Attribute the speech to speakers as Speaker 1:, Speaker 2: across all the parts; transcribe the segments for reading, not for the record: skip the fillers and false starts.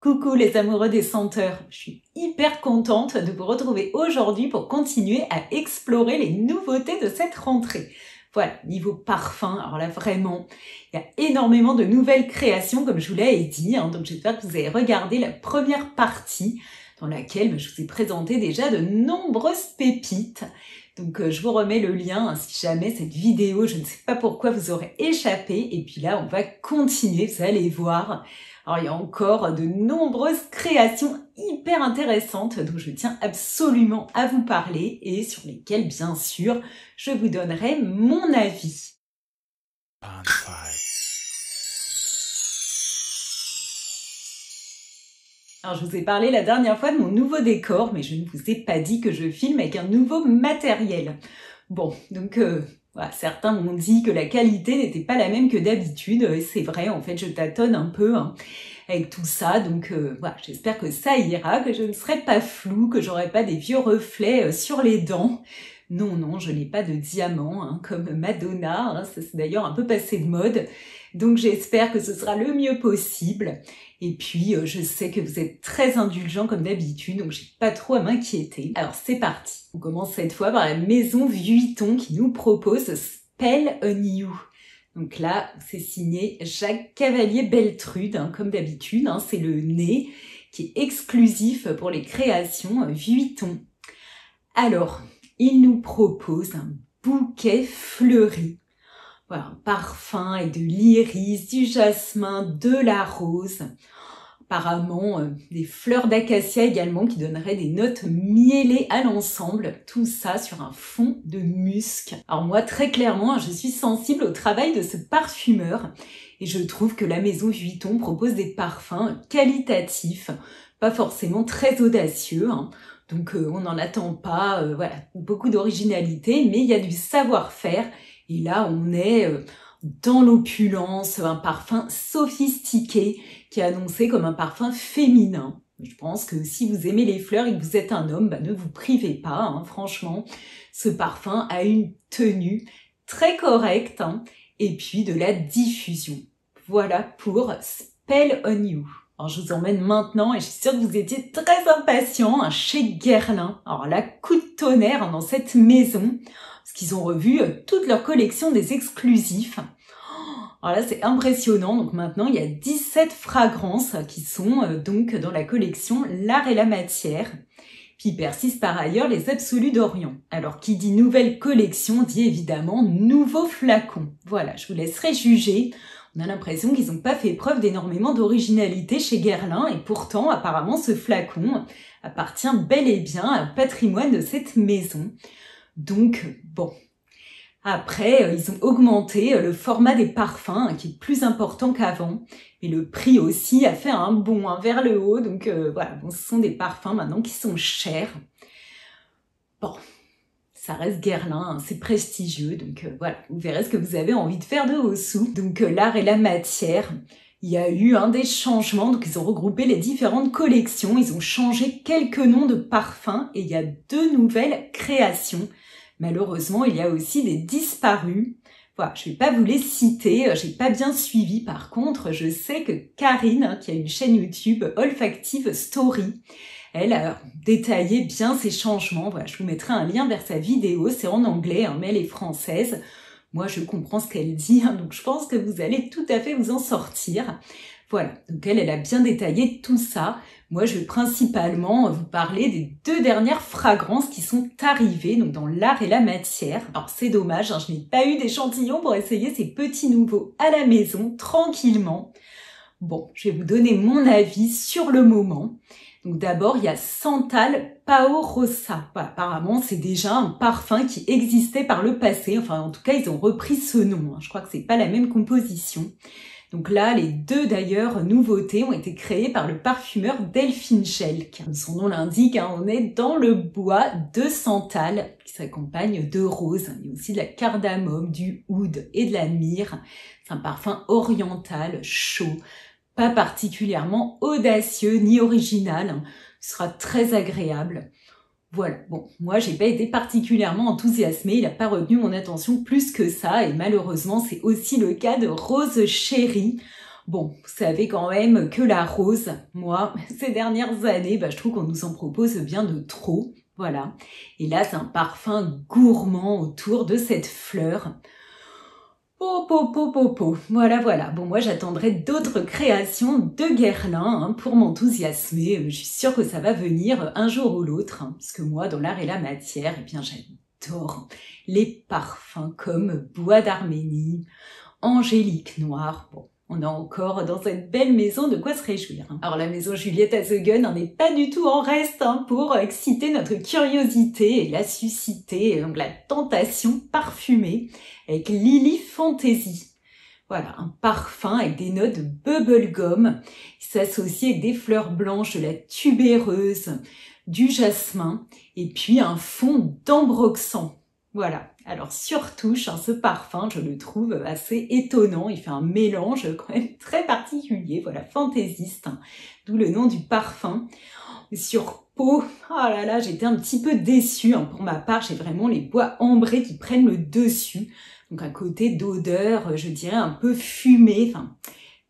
Speaker 1: Coucou les amoureux des senteurs, je suis hyper contente de vous retrouver aujourd'hui pour continuer à explorer les nouveautés de cette rentrée. Voilà, niveau parfum, alors là vraiment, il y a énormément de nouvelles créations comme je vous l'ai dit, donc j'espère que vous avez regardé la première partie dans laquelle je vous ai présenté déjà de nombreuses pépites. Donc je vous remets le lien si jamais cette vidéo, je ne sais pas pourquoi vous aurez échappé. Et puis là, on va continuer, vous allez voir. Alors il y a encore de nombreuses créations hyper intéressantes dont je tiens absolument à vous parler et sur lesquelles, bien sûr, je vous donnerai mon avis. Alors, je vous ai parlé la dernière fois de mon nouveau décor, mais je ne vous ai pas dit que je filme avec un nouveau matériel. Bon, donc voilà, certains m'ont dit que la qualité n'était pas la même que d'habitude, et c'est vrai, en fait, je tâtonne un peu avec tout ça, donc voilà, j'espère que ça ira, que je ne serai pas floue, que j'aurai pas des vieux reflets sur les dents. Non, je n'ai pas de diamant, comme Madonna, ça c'est d'ailleurs un peu passé de mode, donc j'espère que ce sera le mieux possible. Et puis, je sais que vous êtes très indulgents comme d'habitude, donc j'ai pas trop à m'inquiéter. Alors, c'est parti. On commence cette fois par la maison Vuitton qui nous propose Spell on You. Donc là, c'est signé Jacques Cavalier-Beltrude, comme d'habitude. C'est le nez qui est exclusif pour les créations Vuitton. Alors, il nous propose un bouquet fleuri. Voilà, un parfum et de l'iris, du jasmin, de la rose. Apparemment, des fleurs d'acacia également qui donneraient des notes mielées à l'ensemble. Tout ça sur un fond de musc. Alors moi, très clairement, je suis sensible au travail de ce parfumeur. Et je trouve que la maison Vuitton propose des parfums qualitatifs, pas forcément très audacieux. Donc on n'en attend pas voilà, beaucoup d'originalité, mais il y a du savoir-faire. Et là, on est dans l'opulence, un parfum sophistiqué qui est annoncé comme un parfum féminin. Je pense que si vous aimez les fleurs et que vous êtes un homme, ne vous privez pas. Franchement, ce parfum a une tenue très correcte et puis de la diffusion. Voilà pour Spell on You. Alors je vous emmène maintenant, et je suis sûre que vous étiez très impatients, chez Guerlain. Alors là, coup de tonnerre dans cette maison, parce qu'ils ont revu toute leur collection des exclusifs. Alors là, c'est impressionnant. Donc maintenant, il y a 17 fragrances qui sont donc dans la collection L'Art et la Matière. Puis il persiste par ailleurs les Absolus d'Orient. Alors qui dit nouvelle collection dit évidemment nouveau flacon. Voilà, je vous laisserai juger. On a l'impression qu'ils n'ont pas fait preuve d'énormément d'originalité chez Guerlain et pourtant, apparemment, ce flacon appartient bel et bien à un patrimoine de cette maison. Donc, bon. Après, ils ont augmenté le format des parfums qui est plus important qu'avant. Et le prix aussi a fait un bond vers le haut. Donc voilà, bon, ce sont des parfums maintenant qui sont chers. Bon. Ça reste Guerlain, c'est prestigieux, donc voilà, vous verrez ce que vous avez envie de faire de vos sous. Donc L'Art et la Matière, il y a eu des changements, donc ils ont regroupé les différentes collections, ils ont changé quelques noms de parfums et il y a 2 nouvelles créations. Malheureusement, il y a aussi des disparus. Voilà, je vais pas vous les citer, j'ai pas bien suivi. Par contre, je sais que Karine, qui a une chaîne YouTube Olfactive Story, elle a détaillé bien ces changements. Voilà, je vous mettrai un lien vers sa vidéo. C'est en anglais, mais elle est française. Moi, je comprends ce qu'elle dit, donc je pense que vous allez tout à fait vous en sortir. Voilà, donc elle a bien détaillé tout ça. Moi, je vais principalement vous parler des 2 dernières fragrances qui sont arrivées donc dans L'Art et la Matière. Alors, c'est dommage, je n'ai pas eu d'échantillon pour essayer ces petits nouveaux à la maison, tranquillement. Bon, je vais vous donner mon avis sur le moment. Donc d'abord, il y a Santal Pao Rosa. Voilà, apparemment, c'est déjà un parfum qui existait par le passé. Enfin, en tout cas, ils ont repris ce nom. Je crois que c'est pas la même composition. Donc là, les 2 d'ailleurs nouveautés ont été créées par le parfumeur Delphine Schelk. Comme son nom l'indique, on est dans le bois de santal qui s'accompagne de rose. Il y a aussi de la cardamome, du oud et de la myrrhe. C'est un parfum oriental, chaud, pas particulièrement audacieux ni original. Ce sera très agréable. Voilà, bon, moi j'ai pas été particulièrement enthousiasmée, il n'a pas retenu mon attention plus que ça et malheureusement c'est aussi le cas de Rose Chérie. Bon, vous savez quand même que la rose, moi, ces dernières années, je trouve qu'on nous en propose bien de trop. Voilà. Et là, c'est un parfum gourmand autour de cette fleur. Voilà, voilà. Bon, moi, j'attendrai d'autres créations de Guerlain pour m'enthousiasmer. Je suis sûre que ça va venir un jour ou l'autre. Parce que moi, dans l'art et la matière, eh bien, j'adore les parfums comme Bois d'Arménie, Angélique Noire. Bon, on a encore dans cette belle maison de quoi se réjouir. Alors la maison Juliette à The Gun n'est pas du tout en reste pour exciter notre curiosité et la susciter, donc la tentation parfumée avec Lily Fantasy. Voilà, un parfum avec des notes de bubblegum, qui s'associe avec des fleurs blanches, de la tubéreuse, du jasmin, et puis un fond d'ambroxan. Voilà. Alors sur touche, ce parfum, je le trouve assez étonnant. Il fait un mélange quand même très particulier, voilà, fantaisiste, d'où le nom du parfum. Sur peau, oh là là, j'étais un petit peu déçue. Pour ma part, j'ai vraiment les bois ambrés qui prennent le dessus. Donc un côté d'odeur, je dirais un peu fumé, enfin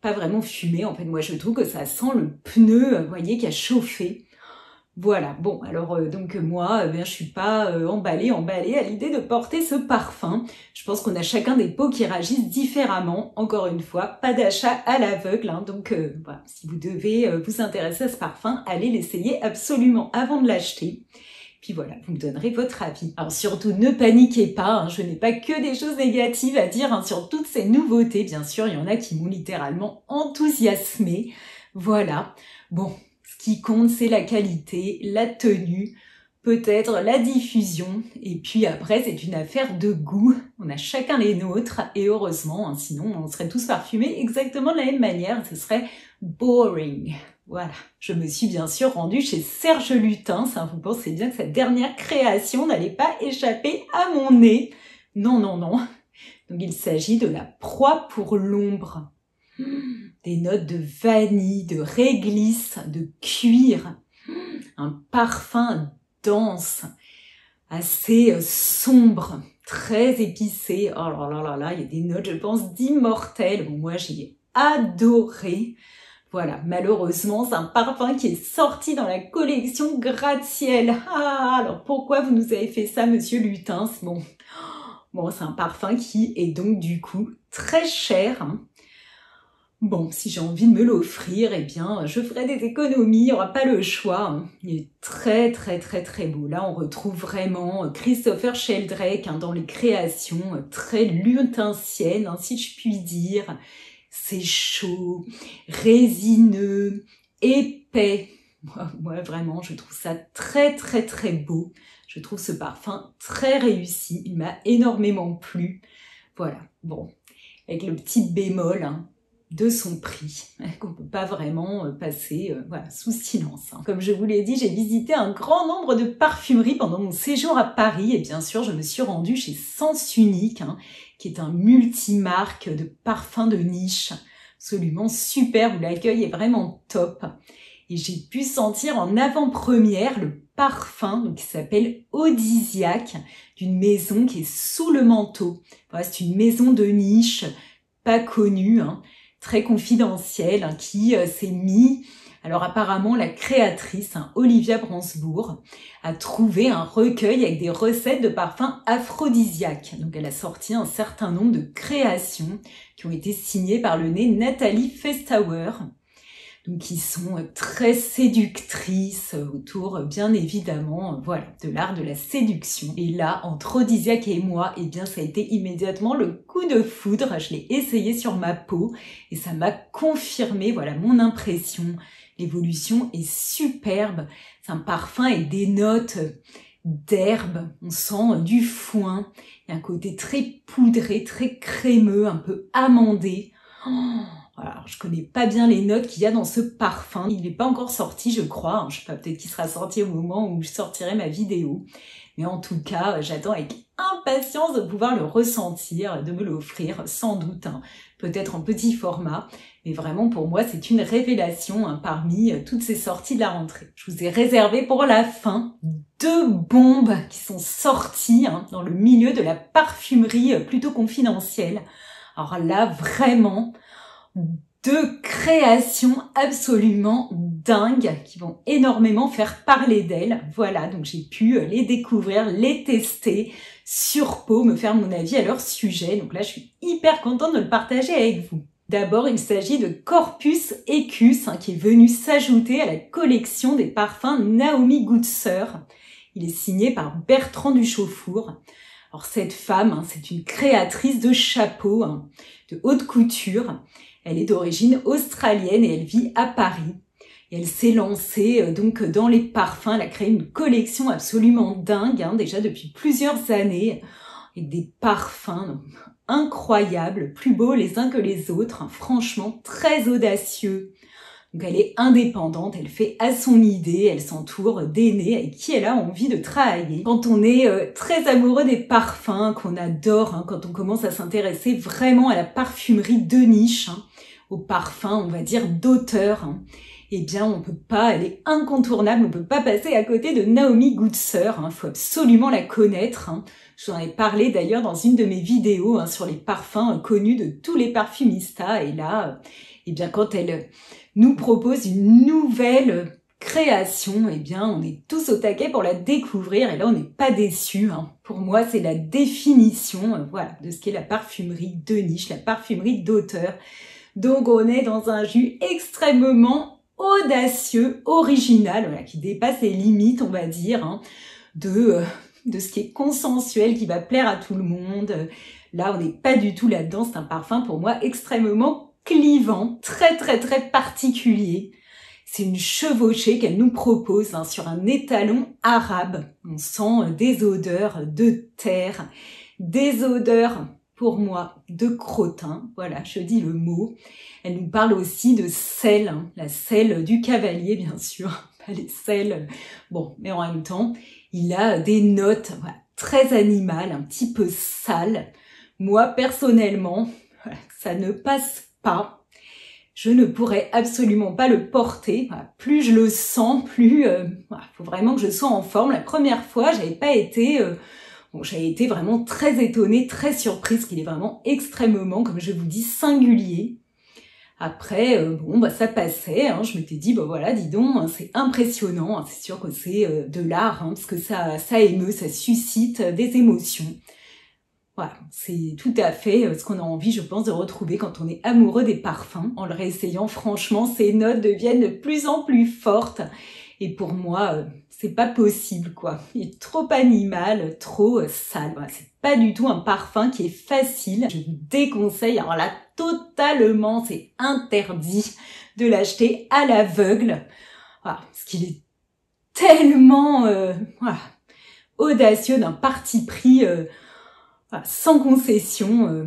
Speaker 1: pas vraiment fumé. En fait, moi je trouve que ça sent le pneu, vous voyez, qui a chauffé. Voilà, bon, alors donc moi, je suis pas emballée à l'idée de porter ce parfum. Je pense qu'on a chacun des peaux qui réagissent différemment. Encore une fois, pas d'achat à l'aveugle, donc voilà, si vous devez vous intéresser à ce parfum, allez l'essayer absolument avant de l'acheter. Puis voilà, vous me donnerez votre avis. Alors surtout, ne paniquez pas, je n'ai pas que des choses négatives à dire sur toutes ces nouveautés. Bien sûr, il y en a qui m'ont littéralement enthousiasmée. Voilà, bon. Ce qui compte, c'est la qualité, la tenue, peut-être la diffusion. Et puis après, c'est une affaire de goût. On a chacun les nôtres. Et heureusement, sinon on serait tous parfumés exactement de la même manière. Ce serait boring. Voilà. Je me suis bien sûr rendue chez Serge Lutens. Vous pensez bien que sa dernière création n'allait pas échapper à mon nez. Non, non, non. Donc il s'agit de la proie pour l'ombre. Des notes de vanille, de réglisse, de cuir, un parfum dense, assez sombre, très épicé. Oh là là là là, il y a des notes, je pense, d'immortel. Bon, moi, j'ai adoré. Voilà, malheureusement, c'est un parfum qui est sorti dans la collection gratte-ciel. Ah, alors pourquoi vous nous avez fait ça, monsieur Lutens? Bon, c'est un parfum qui est donc du coup très cher. Bon, si j'ai envie de me l'offrir, eh bien, je ferai des économies, il n'y aura pas le choix. Il est très, très, très, très beau. Là, on retrouve vraiment Christopher Sheldrake dans les créations très lutensiennes, si je puis dire. C'est chaud, résineux, épais. Moi, vraiment, je trouve ça très, très, très beau. Je trouve ce parfum très réussi. Il m'a énormément plu. Voilà, bon, avec le petit bémol, de son prix, qu'on peut pas vraiment passer voilà, sous silence. Comme je vous l'ai dit, j'ai visité un grand nombre de parfumeries pendant mon séjour à Paris et bien sûr, je me suis rendue chez Sens Unique, qui est un multimarque de parfums de niche, absolument super, où l'accueil est vraiment top. Et j'ai pu sentir en avant-première le parfum qui s'appelle Audisiaque, d'une maison qui est sous le manteau. Voilà, c'est une maison de niche, pas connue, très confidentielle, qui s'est mis... Alors apparemment, la créatrice, Olivia Bransbourg, a trouvé un recueil avec des recettes de parfums aphrodisiaques. Donc elle a sorti un certain nombre de créations qui ont été signées par le nez Nathalie Festauer, donc qui sont très séductrices autour, bien évidemment, voilà, de l'art de la séduction. Et là, entre Audisiaque et moi, eh bien, ça a été immédiatement le coup de foudre. Je l'ai essayé sur ma peau et ça m'a confirmé, voilà, mon impression. L'évolution est superbe. C'est un parfum avec des notes d'herbe. On sent du foin. Il y a un côté très poudré, très crémeux, un peu amandé. Alors, je connais pas bien les notes qu'il y a dans ce parfum. Il n'est pas encore sorti, je crois. Je sais pas, peut-être qu'il sera sorti au moment où je sortirai ma vidéo. Mais en tout cas, j'attends avec impatience de pouvoir le ressentir, de me l'offrir, sans doute. Peut-être en petit format. Mais vraiment, pour moi, c'est une révélation parmi toutes ces sorties de la rentrée. Je vous ai réservé pour la fin 2 bombes qui sont sorties dans le milieu de la parfumerie plutôt confidentielle. Alors là, vraiment... deux créations absolument dingues qui vont énormément faire parler d'elles. Voilà, donc j'ai pu les découvrir, les tester sur peau, me faire mon avis à leur sujet. Donc là, je suis hyper contente de le partager avec vous. D'abord, il s'agit de Corpus Equus, qui est venu s'ajouter à la collection des parfums Naomi Goodsir. Il est signé par Bertrand Duchaufour. Alors cette femme, c'est une créatrice de chapeaux, de haute couture. Elle est d'origine australienne et elle vit à Paris. Et elle s'est lancée donc dans les parfums. Elle a créé une collection absolument dingue, déjà depuis plusieurs années, avec des parfums incroyables, plus beaux les uns que les autres, franchement très audacieux. Donc elle est indépendante, elle fait à son idée, elle s'entoure d'aînés avec qui elle a envie de travailler. Quand on est très amoureux des parfums, qu'on adore, quand on commence à s'intéresser vraiment à la parfumerie de niche, aux parfums, on va dire, d'auteur, eh bien on peut pas, elle est incontournable, on peut pas passer à côté de Naomi Goodsir, faut absolument la connaître. Je vous en ai parlé d'ailleurs dans une de mes vidéos sur les parfums connus de tous les parfumistas, et là, eh bien quand elle nous propose une nouvelle création, eh bien on est tous au taquet pour la découvrir, et là on n'est pas déçus. Pour moi, c'est la définition voilà, de ce qu'est la parfumerie de niche, la parfumerie d'auteur. Donc on est dans un jus extrêmement audacieux, original, voilà, qui dépasse les limites, on va dire, de ce qui est consensuel, qui va plaire à tout le monde. Là, on n'est pas du tout là-dedans. C'est un parfum pour moi extrêmement clivant, très très très particulier. C'est une chevauchée qu'elle nous propose sur un étalon arabe. On sent des odeurs de terre, des odeurs pour moi de crottin, voilà, je dis le mot. Elle nous parle aussi de sel, la selle du cavalier bien sûr, pas les selles, bon, mais en même temps, il a des notes très animales, un petit peu sales. Moi personnellement, ça ne passe pas. Je ne pourrais absolument pas le porter. Plus je le sens, plus faut vraiment que je sois en forme. La première fois, j'avais été vraiment très étonnée, très surprise qu'il est vraiment extrêmement, comme je vous dis, singulier. Après, ça passait, je m'étais dit, voilà, dis donc, c'est impressionnant, c'est sûr que c'est de l'art, parce que ça émeut, ça suscite des émotions. Voilà, c'est tout à fait ce qu'on a envie, je pense, de retrouver quand on est amoureux des parfums. En le réessayant, franchement, ces notes deviennent de plus en plus fortes. Et pour moi, c'est pas possible, quoi. Il est trop animal, trop sale. Voilà, c'est pas du tout un parfum qui est facile. Je vous déconseille, alors là, totalement, c'est interdit de l'acheter à l'aveugle. Voilà, parce qu'il est tellement audacieux, d'un parti pris sans concession,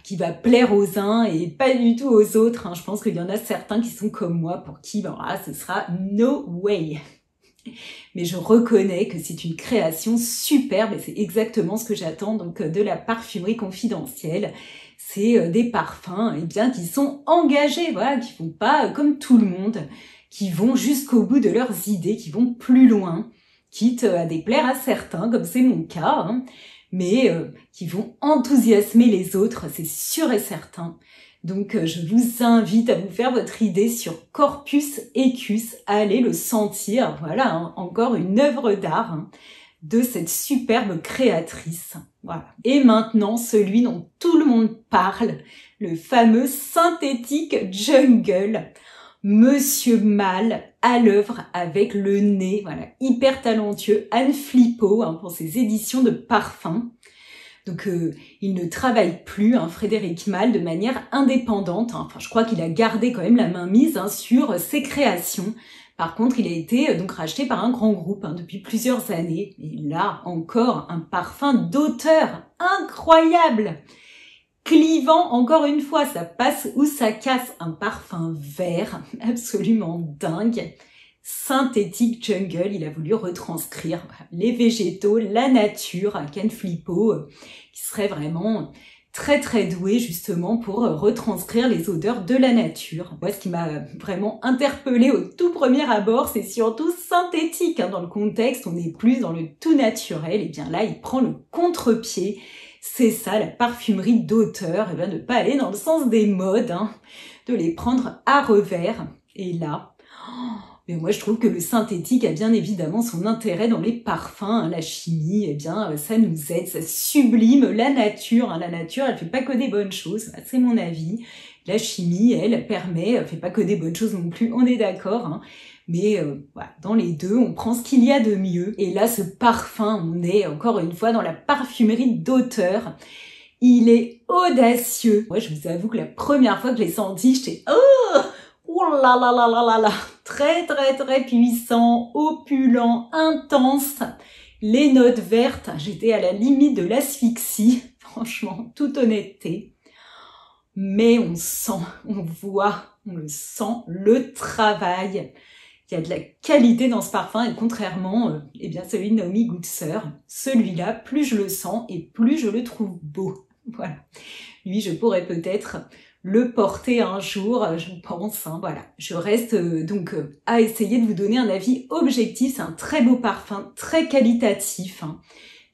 Speaker 1: qui va plaire aux uns et pas du tout aux autres. Je pense qu'il y en a certains qui sont comme moi, pour qui ce sera no way. Mais je reconnais que c'est une création superbe et c'est exactement ce que j'attends donc de la parfumerie confidentielle. C'est des parfums qui sont engagés, voilà, qui font pas comme tout le monde, qui vont jusqu'au bout de leurs idées, qui vont plus loin, quitte à déplaire à certains, comme c'est mon cas, mais qui vont enthousiasmer les autres, c'est sûr et certain. Donc je vous invite à vous faire votre idée sur Corpus Equus, à aller le sentir, voilà, encore une œuvre d'art de cette superbe créatrice. Voilà. Et maintenant, celui dont tout le monde parle, le fameux synthétique Jungle. Monsieur Mal à l'œuvre avec le nez, voilà, hyper talentueux, Anne Flippo pour ses éditions de parfums. Donc il ne travaille plus, Frédéric Mal, de manière indépendante. Enfin, je crois qu'il a gardé quand même la main mise sur ses créations. Par contre, il a été donc racheté par un grand groupe depuis plusieurs années. Et là, encore un parfum d'auteur incroyable, clivant, encore une fois, ça passe ou ça casse, un parfum vert absolument dingue. Synthétique Jungle, il a voulu retranscrire les végétaux, la nature, Ken Flippo, qui serait vraiment très très doué justement pour retranscrire les odeurs de la nature. Moi, ce qui m'a vraiment interpellée au tout premier abord, c'est surtout synthétique. Dans le contexte, on est plus dans le tout naturel, et bien là, il prend le contre-pied. C'est ça, la parfumerie d'auteur, de pas aller dans le sens des modes, de les prendre à revers. Et là, mais moi je trouve que le synthétique a bien évidemment son intérêt dans les parfums. La chimie, eh bien, ça nous aide, ça sublime la nature. La nature, elle fait pas que des bonnes choses, c'est mon avis. La chimie, elle fait pas que des bonnes choses non plus, on est d'accord. Mais voilà, dans les deux, on prend ce qu'il y a de mieux. Et là, ce parfum, on est encore une fois dans la parfumerie d'auteur. Il est audacieux. Moi, je vous avoue que la première fois que je l'ai senti, j'étais oh là là là là là là, très très très puissant, opulent, intense. Les notes vertes, j'étais à la limite de l'asphyxie, franchement, toute honnêteté. Mais on sent, on voit, on le sent, le travail. Il y a de la qualité dans ce parfum et contrairement, eh bien celui de Naomi Goodsir, celui-là, plus je le sens et plus je le trouve beau. Voilà. Lui, je pourrais peut-être le porter un jour, je pense. Voilà. Je reste donc à essayer de vous donner un avis objectif. C'est un très beau parfum, très qualitatif.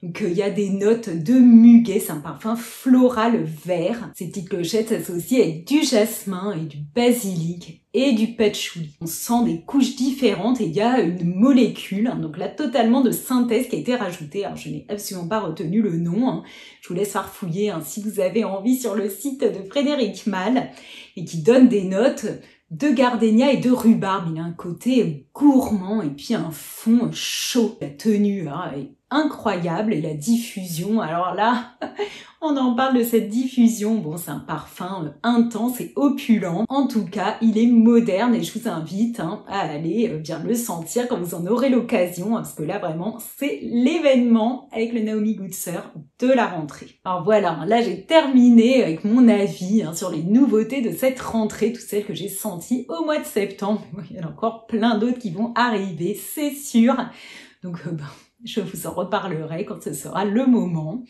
Speaker 1: Donc il y a des notes de muguet, c'est un parfum floral vert. Ces petites clochettes s'associent avec du jasmin et du basilic et du patchouli. On sent des couches différentes et il y a une molécule, donc là totalement de synthèse qui a été rajoutée. Alors je n'ai absolument pas retenu le nom, je vous laisse farfouiller si vous avez envie sur le site de Frédéric Malle et qui donne des notes de gardénia et de rhubarbe. Il a un côté gourmand et puis un fond chaud. La tenue est incroyable et la diffusion, alors là, on en parle de cette diffusion. Bon, c'est un parfum intense et opulent. En tout cas, il est moderne et je vous invite à aller bien le sentir quand vous en aurez l'occasion, parce que là, vraiment, c'est l'événement avec le Naomi Goodsir de la rentrée. Alors voilà, là, j'ai terminé avec mon avis sur les nouveautés de cette rentrée, toutes celles que j'ai senties au mois de septembre. Il y en a encore plein d'autres qui vont arriver, c'est sûr. Donc, je vous en reparlerai quand ce sera le moment.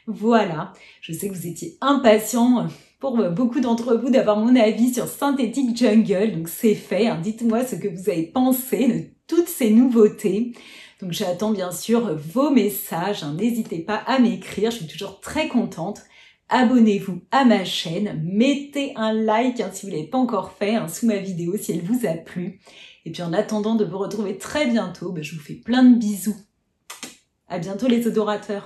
Speaker 1: Voilà, je sais que vous étiez impatients pour beaucoup d'entre vous d'avoir mon avis sur Synthetic Jungle, donc c'est fait. Dites-moi ce que vous avez pensé de toutes ces nouveautés. Donc j'attends bien sûr vos messages, n'hésitez pas à m'écrire, je suis toujours très contente. Abonnez-vous à ma chaîne, mettez un like si vous ne l'avez pas encore fait sous ma vidéo si elle vous a plu. Et puis en attendant de vous retrouver très bientôt, je vous fais plein de bisous. À bientôt les odorateurs.